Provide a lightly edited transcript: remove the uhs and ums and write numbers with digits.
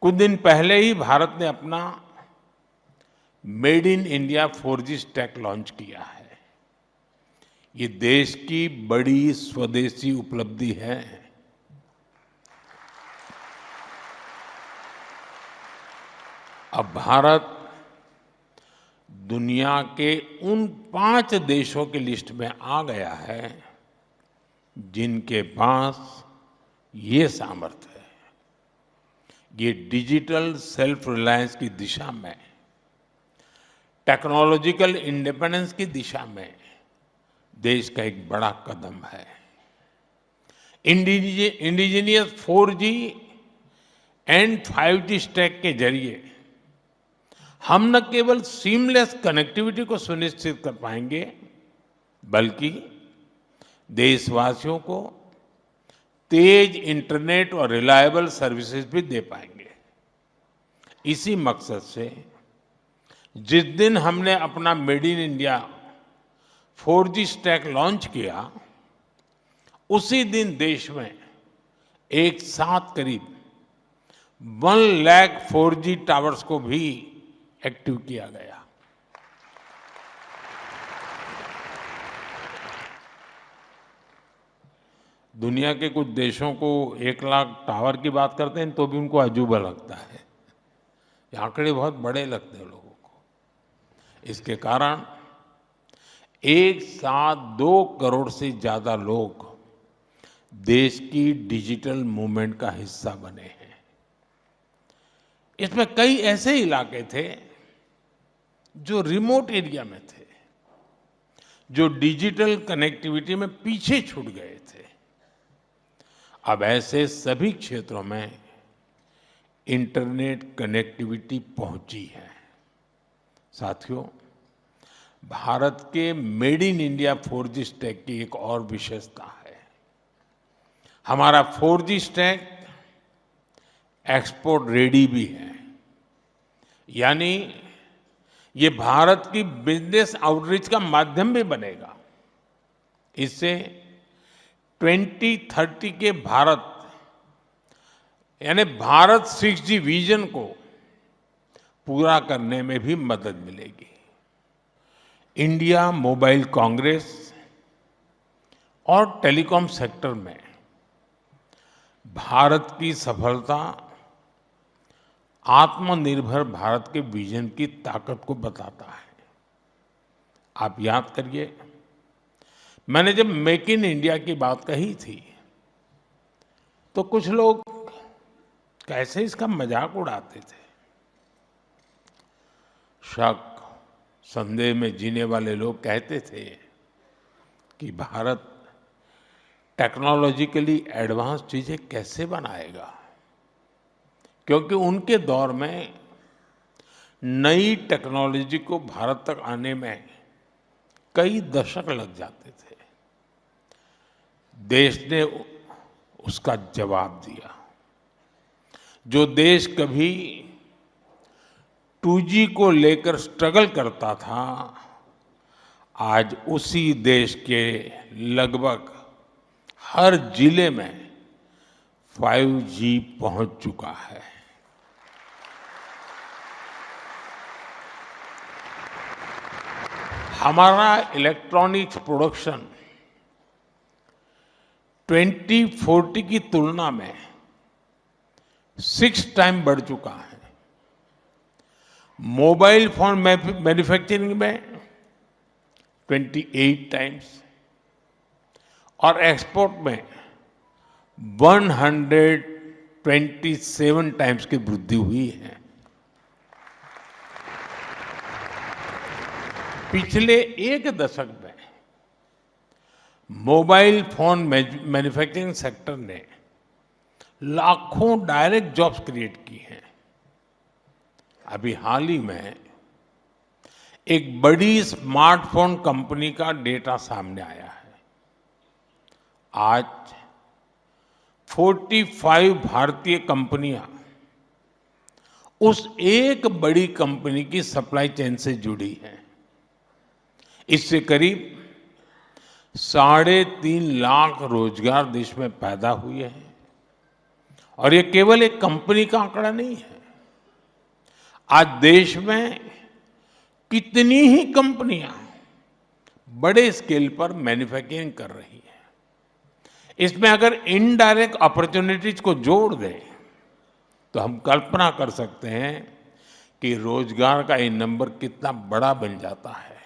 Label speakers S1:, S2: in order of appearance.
S1: कुछ दिन पहले ही भारत ने अपना made in India 4G stack launch किया है। ये देश की बड़ी स्वदेशी उपलब्धि है। अब भारत दुनिया के उन 5 देशों की लिस्ट में आ गया है जिनके पास ये सामर्थ्य है। ये डिजिटल सेल्फ रिलायंस की दिशा में, टेक्नोलॉजिकल इंडिपेंडेंस की दिशा में देश का एक बड़ा कदम है। Indigenous 4G and 5G stack के जरिए हम न केवल सीमलेस कनेक्टिविटी को सुनिश्चित कर पाएंगे, बल्कि देशवासियों को तेज इंटरनेट और रिलायबल सर्विसेज भी दे पाएंगे। इसी मकसद से जिस दिन हमने अपना made in India 4G stack launch किया, उसी दिन देश में एक साथ करीब 1 लाख 4G टावर्स को भी एक्टिव किया गया। दुनिया के कुछ देशों को 1 लाख टावर की बात करते हैं तो भी उनको अजूबा लगता है। ये आंकड़े बहुत बड़े लगते हैं लोगों को। इसके कारण एक साथ 2 करोड़ से ज्यादा लोग देश की डिजिटल मूवमेंट का हिस्सा बने हैं। इसमें कई ऐसे इलाके थे जो रिमोट एरिया में थे, जो डिजिटल कनेक्टिविटी में पीछे छूट गए थे। अब ऐसे सभी क्षेत्रों में इंटरनेट कनेक्टिविटी पहुंची है। साथियों, भारत के made in India 4G stack की एक और विशेषता है। हमारा 4G स्टैक एक्सपोर्ट रेडी भी है। यानी ये भारत की बिजनेस आउटरीच का माध्यम भी बनेगा। इससे 2030 के भारत यानी भारत 6G विजन को पूरा करने में भी मदद मिलेगी। इंडिया मोबाइल कांग्रेस और टेलीकॉम सेक्टर में भारत की सफलता आत्मनिर्भर भारत के विजन की ताकत को बताता है। आप याद करिए, मैंने जब मेक इन इंडिया की बात कही थी तो कुछ लोग कैसे इसका मजाक उड़ाते थे। शक संदेह में जीने वाले लोग कहते थे कि भारत टेक्नोलॉजिकली एडवांस चीजें कैसे बनाएगा, क्योंकि उनके दौर में नई टेक्नोलॉजी को भारत तक आने में कई दशक लग जाते थे। देश ने उसका जवाब दिया। जो देश कभी 2G को लेकर स्ट्रगल करता था, आज उसी देश के लगभग हर जिले में 5G पहुंच चुका है। हमारा इलेक्ट्रॉनिक्स प्रोडक्शन 2040 की तुलना में 6 टाइम बढ़ चुका है। मोबाइल फोन मैन्युफैक्चरिंग में 28 टाइम्स और एक्सपोर्ट में 127 टाइम्स की वृद्धि हुई है। पिछले एक दशक में मोबाइल फोन मैन्युफैक्चरिंग सेक्टर ने लाखों डायरेक्ट जॉब्स क्रिएट की हैं। अभी हाल ही में एक बड़ी स्मार्टफोन कंपनी का डेटा सामने आया है। आज 45 भारतीय कंपनियां उस एक बड़ी कंपनी की सप्लाई चेन से जुड़ी हैं। इससे करीब 3.5 लाख रोजगार देश में पैदा हुए हैं और ये केवल एक कंपनी का आंकड़ा नहीं है। आज देश में कितनी ही कंपनियां बड़े स्केल पर मैन्युफैक्चरिंग कर रही हैं। इसमें अगर इनडायरेक्ट अपॉर्चुनिटीज को जोड़ दें तो हम कल्पना कर सकते हैं कि रोजगार का ये नंबर कितना बड़ा बन जाता है।